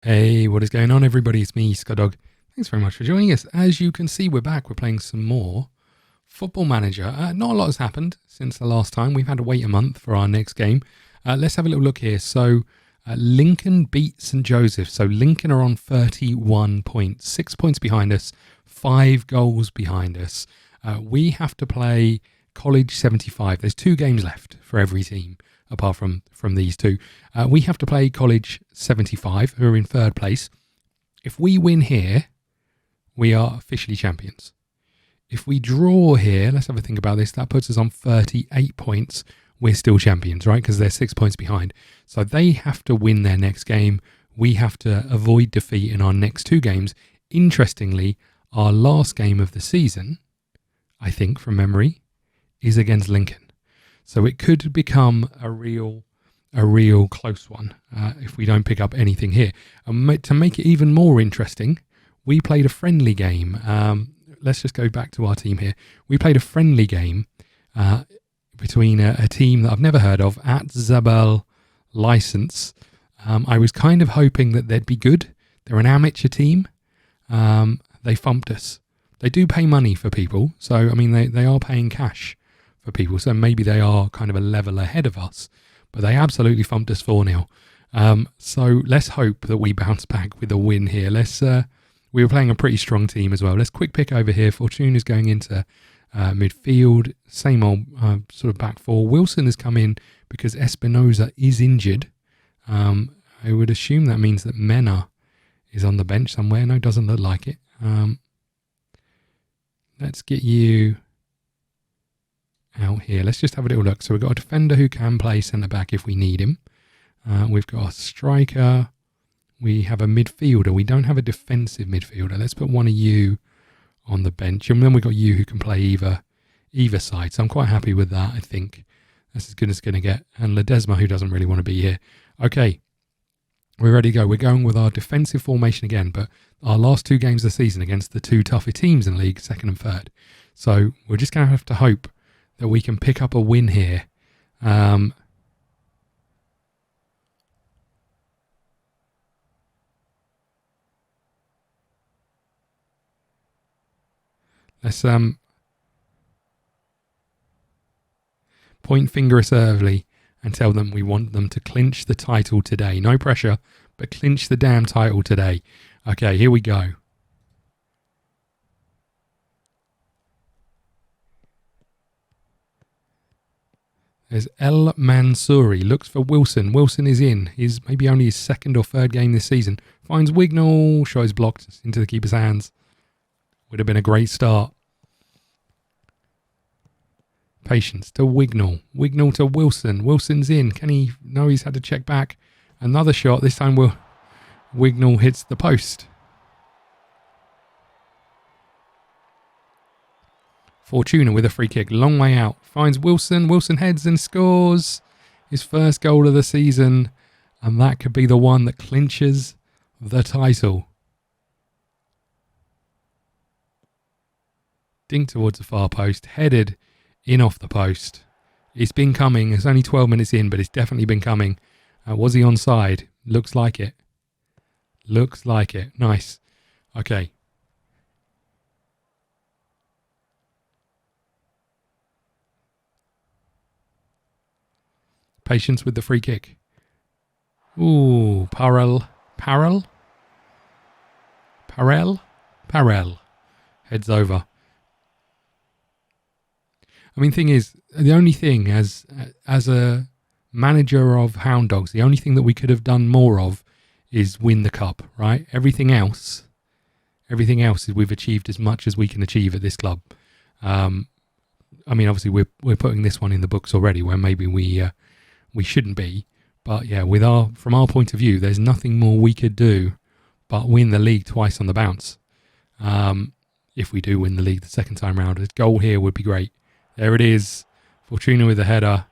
Hey, what is going on, everybody? It's me, ScottDog. Thanks very much for joining us. As you can see, we're back. We're playing some more Football Manager. Not a lot has happened since the last time. We've had to wait a month for our next game. Let's have a little look here. So, Lincoln beat St. Joseph. So, Lincoln are on 31 points, 6 points behind us, 5 goals behind us. We have to play College 75. There's 2 games left for every team, apart from these two. We have to play College 75, who are in 3rd place. If we win here, we are officially champions. If we draw here, let's have a think about this. That puts us on 38 points. We're still champions, right? Because they're 6 points behind. So they have to win their next game. We have to avoid defeat in our next 2 games. Interestingly, our last game of the season, I think from memory, is against Lincoln. So it could become a real close one if we don't pick up anything here. And to make it even more interesting, we played a friendly game. Let's just go back to our team here. We played a friendly game between a team that I've never heard of, at Zabel License. I was kind of hoping that they'd be good. They're an amateur team. They thumped us. They do pay money for people. So, I mean, they are paying cash for people. So maybe they are kind of a level ahead of us. But they absolutely thumped us 4-0. So let's hope that we bounce back with a win here. We were playing a pretty strong team as well. Let's quick pick over here. Fortuna's going into midfield. Same old sort of back 4. Wilson has come in because Espinoza is injured. I would assume that means that Mena is on the bench somewhere. No, doesn't look like it. Let's get you out here. Let's just have a little look. So we've got a defender who can play centre-back if we need him. We've got a striker. We have a midfielder. We don't have a defensive midfielder. Let's put one of you on the bench. And then we've got you who can play either side. So I'm quite happy with that, I think. That's as good as it's going to get. And Ledesma, who doesn't really want to be here. Okay, we're ready to go. We're going with our defensive formation again, but our last 2 games of the season against the 2 toughest teams in the league, 2nd and 3rd. So we're just going to have to hope that we can pick up a win here. Let's point finger us early and tell them we want them to clinch the title today. No pressure, but clinch the damn title today. Okay, here we go. There's El Mansouri. Looks for Wilson. Wilson is in. He's maybe only his 2nd or 3rd game this season. Finds Wignall. Shows blocked into the keeper's hands. Would have been a great start. Patience to Wignall. Wignall to Wilson. Wilson's in. Can he? No, he's had to check back. Another shot. This time Wignall hits the post. Fortuna with a free kick. Long way out. Finds Wilson. Wilson heads and scores his 1st goal of the season. And that could be the one that clinches the title. Dink towards the far post. Headed in off the post. It's been coming. It's only 12 minutes in, but it's definitely been coming. Was he onside? Looks like it. Looks like it. Nice. Okay. Patience with the free kick. Ooh, Parel. Heads over. I mean, thing is, the only thing as a manager of Hound Dogs, the only thing that we could have done more of is win the cup, right? Everything else is we've achieved as much as we can achieve at this club. I mean, obviously we're putting this one in the books already, where maybe we shouldn't be, but yeah, from our point of view, there's nothing more we could do but win the league twice on the bounce. If we do win the league the 2nd time round, a goal here would be great. There it is. Fortuna with a header.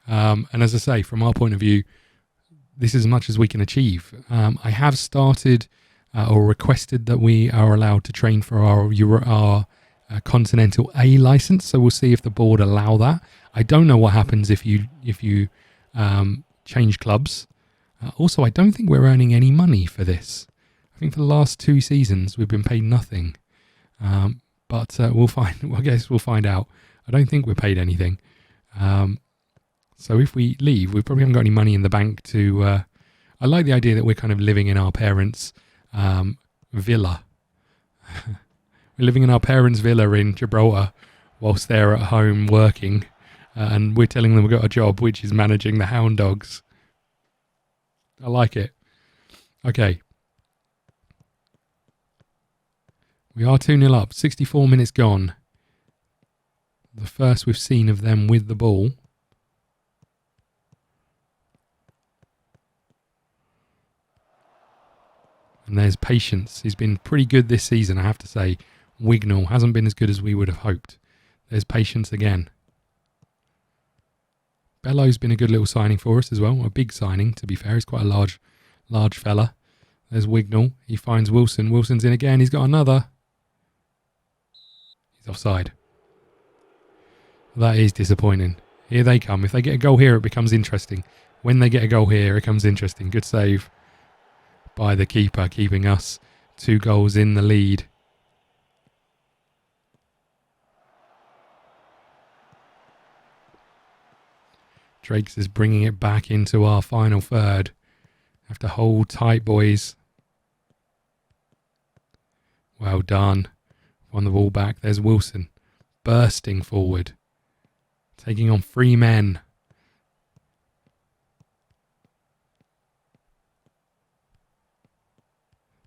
And as I say, from our point of view, this is as much as we can achieve. I have started or requested that we are allowed to train for our Continental A license. So we'll see if the board allow that. I don't know what happens if you change clubs. Also, I don't think we're earning any money for this. I think for the last 2 seasons we've been paid nothing. But we'll find. I guess we'll find out. I don't think we're paid anything. So if we leave, we probably haven't got any money in the bank to... I like the idea that we're kind of living in our parents' villa. We're living in our parents' villa in Gibraltar whilst they're at home working. And we're telling them we've got a job, which is managing the hound dogs. I like it. Okay. We are 2-0 up. 64 minutes gone. The first we've seen of them with the ball. And there's Patience. He's been pretty good this season, I have to say. Wignall hasn't been as good as we would have hoped. There's Patience again. Bello's been a good little signing for us as well. A big signing, to be fair. He's quite a large fella. There's Wignall. He finds Wilson. Wilson's in again. He's got another. He's offside. That is disappointing. Here they come. If they get a goal here, it becomes interesting. When they get a goal here, it becomes interesting. Good save by the keeper, keeping us 2 goals in the lead. Drakes is bringing it back into our final third. Have to hold tight, boys. Well done. On the ball back, there's Wilson. Bursting forward. Taking on 3 men.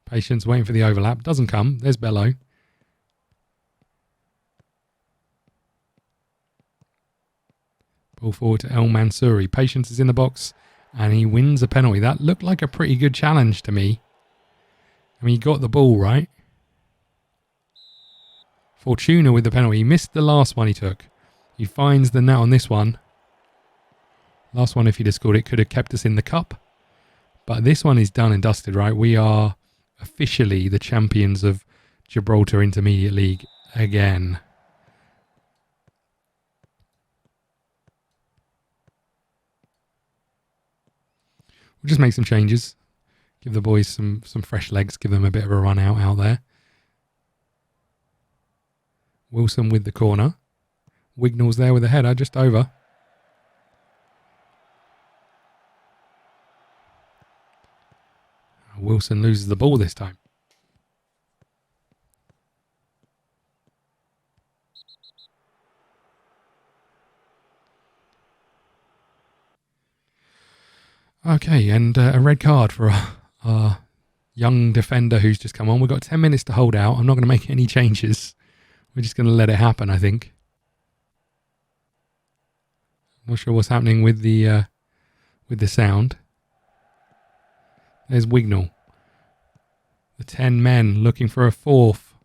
Patience waiting for the overlap. Doesn't come. There's Bello. Ball forward to El Mansouri. Patience is in the box and he wins a penalty. That looked like a pretty good challenge to me. I mean, he got the ball right. Fortuna with the penalty. He missed the last one he took. He finds the net on this one. Last one, if he'd have scored it, could have kept us in the cup. But this one is done and dusted, right? We are officially the champions of Gibraltar Intermediate League again. We'll just make some changes. Give the boys some fresh legs. Give them a bit of a run out there. Wilson with the corner. Wignall's there with the header, just over. Wilson loses the ball this time. Okay, and a red card for our young defender who's just come on. We've got 10 minutes to hold out. I'm not going to make any changes. We're just going to let it happen, I think. Not sure what's happening with the sound. There's Wignall. The 10 men looking for a fourth.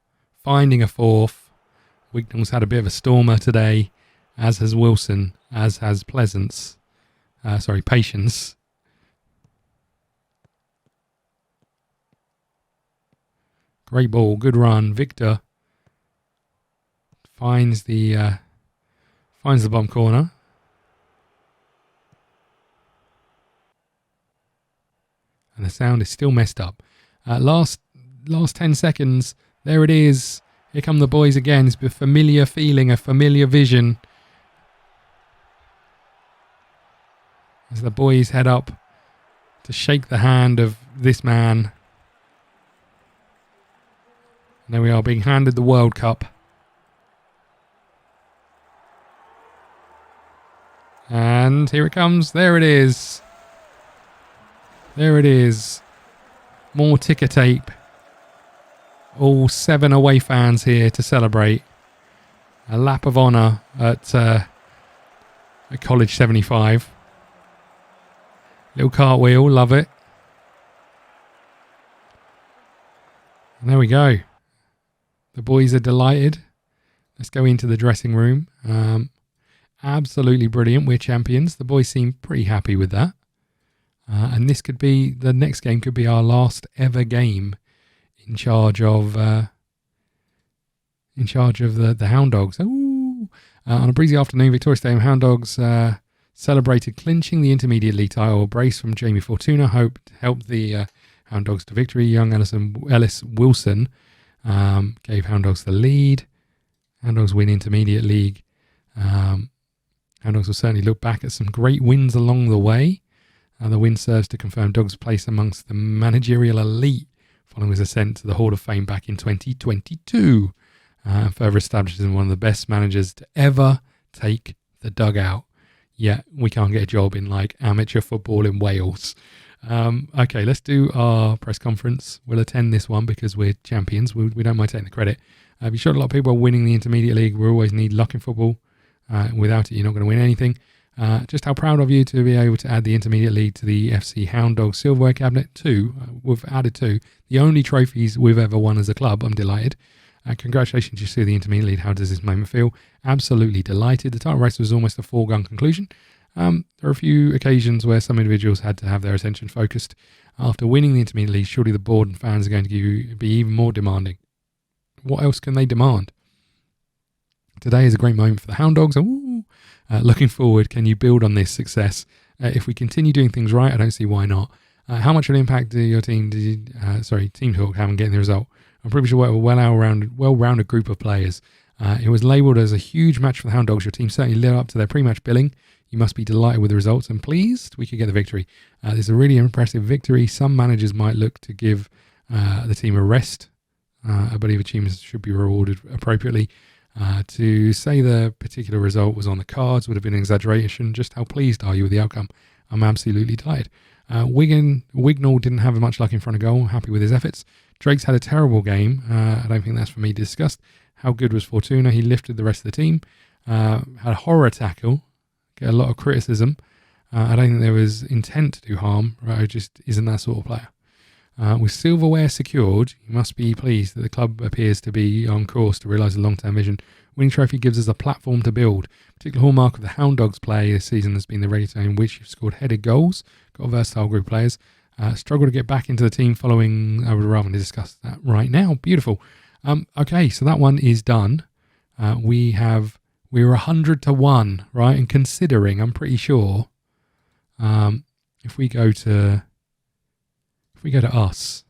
Finding a fourth. Wignall's had a bit of a stormer today, as has Wilson, as has Patience. Great ball, good run. Victor finds the bottom corner. And the sound is still messed up. Last 10 seconds. There it is. Here come the boys again. It's a familiar feeling, a familiar vision. As the boys head up to shake the hand of this man. And there we are, being handed the World Cup. And here it comes. There it is. There it is. More ticker tape. All 7 away fans here to celebrate. A lap of honour at College 75. Little cartwheel, love it. And there we go. The boys are delighted. Let's go into the dressing room. Absolutely brilliant. We're champions. The boys seem pretty happy with that. And this could be, the next game could be our last ever game in charge of the Hound Dogs. Ooh. On a breezy afternoon, Victoria Stadium, Hound Dogs celebrated clinching the Intermediate League title. A brace from Jamie Fortuna helped the Hound Dogs to victory. Young Ellis Wilson gave Hound Dogs the lead. Hound Dogs win Intermediate League. Hound Dogs will certainly look back at some great wins along the way. The win serves to confirm Dogs' place amongst the managerial elite following his ascent to the Hall of Fame back in 2022. Further establishes him one of the best managers to ever take the dugout. Yet we can't get a job in like amateur football in Wales. Okay, let's do our press conference. We'll attend this one because we're champions. We don't mind taking the credit. You showed a lot of people are winning the Intermediate League. We always need luck in football. Without it, you're not going to win anything. Just how proud of you to be able to add the Intermediate League to the FC Hound Dog Silverware Cabinet. 2. We've added 2. The only trophies we've ever won as a club. I'm delighted. Congratulations to the Intermediate League. How does this moment feel? Absolutely delighted. The title race was almost a foregone conclusion. There are a few occasions where some individuals had to have their attention focused. After winning the Intermediate League, surely the board and fans are going to be even more demanding. What else can they demand? Today is a great moment for the Hound Dogs. Looking forward, can you build on this success? If we continue doing things right, I don't see why not. How much of an impact do your team Team Talk have on getting the result? I'm pretty sure we're a well-rounded group of players. It was labelled as a huge match for the Hound Dogs. Your team certainly lived up to their pre-match billing. You must be delighted with the results and pleased we could get the victory. This is a really impressive victory. Some managers might look to give the team a rest. I believe achievements should be rewarded appropriately. To say the particular result was on the cards would have been an exaggeration. Just how pleased are you with the outcome? I'm absolutely delighted. Wignall didn't have much luck in front of goal. Happy with his efforts. Drake's had a terrible game. I don't think that's for me to discuss. How good was Fortuna? He lifted the rest of the team. Had a horror tackle. Get a lot of criticism. I don't think there was intent to do harm. Right? Just isn't that sort of player. With silverware secured, you must be pleased that the club appears to be on course to realise the long-term vision. Winning trophy gives us a platform to build. A particular hallmark of the Hound Dogs play this season has been the rate in which you've scored headed goals. Got a versatile group of players. Struggle to get back into the team following. I would rather discuss that right now. Beautiful. Okay, so that one is done. We're 100-1, right? And considering, I'm pretty sure, if we go to us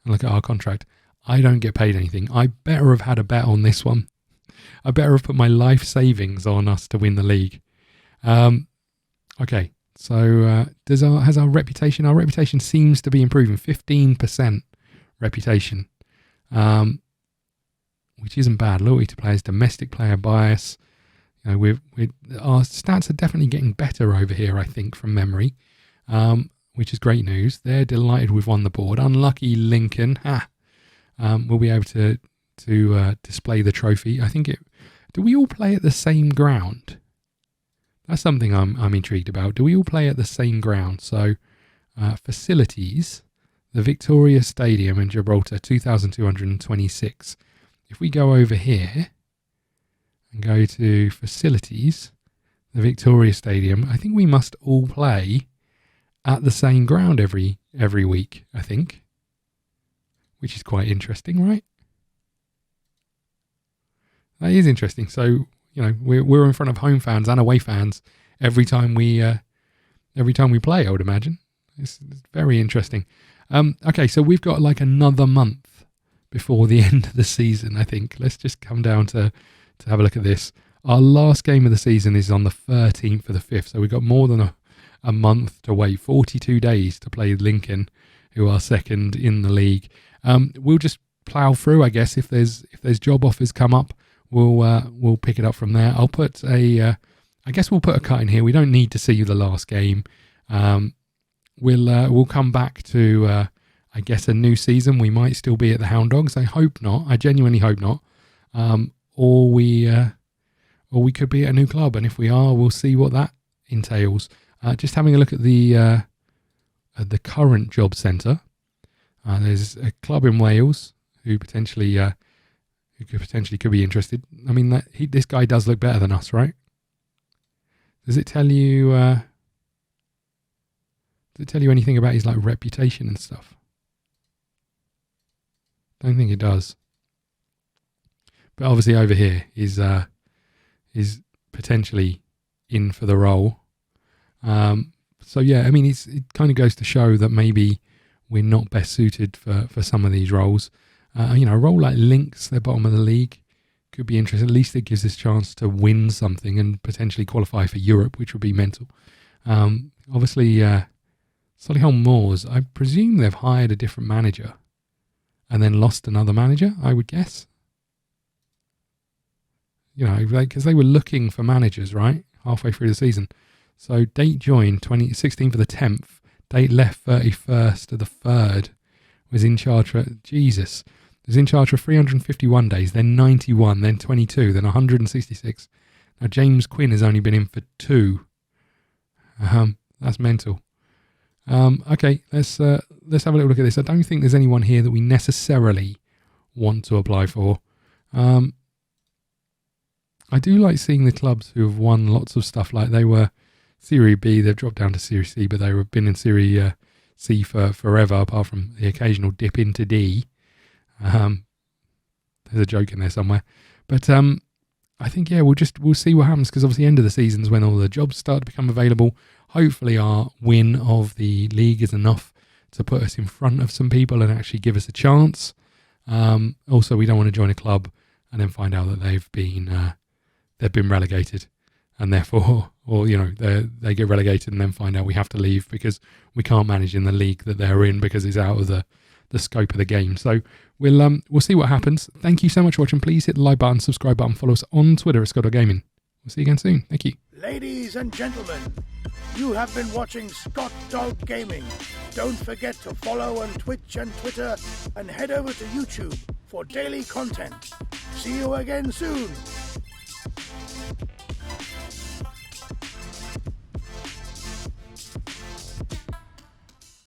and look at our contract, I don't get paid anything. I better have had a bet on this one. I better have put my life savings on us to win the league. Okay, so has our reputation? Our reputation seems to be improving. 15% reputation, which isn't bad. Loyalty to players, domestic player bias. You know, our stats are definitely getting better over here, I think, from memory. Which is great news. They're delighted we've won the board. Unlucky Lincoln. We'll be able to display the trophy. I think do we all play at the same ground? That's something I'm intrigued about. Do we all play at the same ground? So facilities, the Victoria Stadium in Gibraltar, 2,226. If we go over here and go to facilities, the Victoria Stadium, I think we must all play at the same ground every week, I think, which is quite interesting, right? That is interesting. So, you know, we're in front of home fans and away fans every time we play, I would imagine. It's very interesting. Okay, so we've got like another month before the end of the season, I think. Let's just come down to have a look at this. Our last game of the season is on the 13th of the 5th, so we've got more than a month to wait, 42 days to play Lincoln, who are second in the league. We'll just plough through, I guess. If there's job offers come up, we'll pick it up from there. We'll put a cut in here. We don't need to see the last game. We'll come back to I guess a new season. We might still be at the Hound Dogs. I hope not. I genuinely hope not. Or we could be at a new club, and if we are, we'll see what that entails. Just having a look at the current job centre. There's a club in Wales who could potentially be interested. I mean, this guy does look better than us, right? Does it tell you? Does it tell you anything about his like reputation and stuff? Don't think it does. But obviously, over here is potentially in for the role. So yeah, I mean, it kind of goes to show that maybe we're not best suited for some of these roles. A role like Lynx, they're bottom of the league, could be interesting. At least it gives us a chance to win something and potentially qualify for Europe, which would be mental. Obviously, Solihull Moors, I presume they've hired a different manager and then lost another manager, I would guess. Because they were looking for managers, right? Halfway through the season. So date joined 16th of the 10th. Date left 31st of the 3rd. Was in charge for, Jesus. Was in charge for 351 days, then 91, then 22, then 166. Now James Quinn has only been in for 2. That's mental. Okay, let's have a little look at this. I don't think there's anyone here that we necessarily want to apply for. I do like seeing the clubs who have won lots of stuff. Like they were Serie B, they've dropped down to Serie C, but they've been in Serie C for forever, apart from the occasional dip into D. There's a joke in there somewhere. But I think, yeah, we'll see what happens, because obviously end of the season is when all the jobs start to become available. Hopefully our win of the league is enough to put us in front of some people and actually give us a chance. Also, we don't want to join a club and then find out that they've been relegated, and therefore, or they get relegated and then find out we have to leave because we can't manage in the league that they're in because it's out of the scope of the game. So we'll see what happens. Thank you so much for watching. Please hit the like button, subscribe button, follow us on Twitter at ScottDogGaming. We'll see you again soon. Thank you. Ladies and gentlemen, you have been watching ScottDogGaming. Don't forget to follow on Twitch and Twitter, and head over to YouTube for daily content. See you again soon.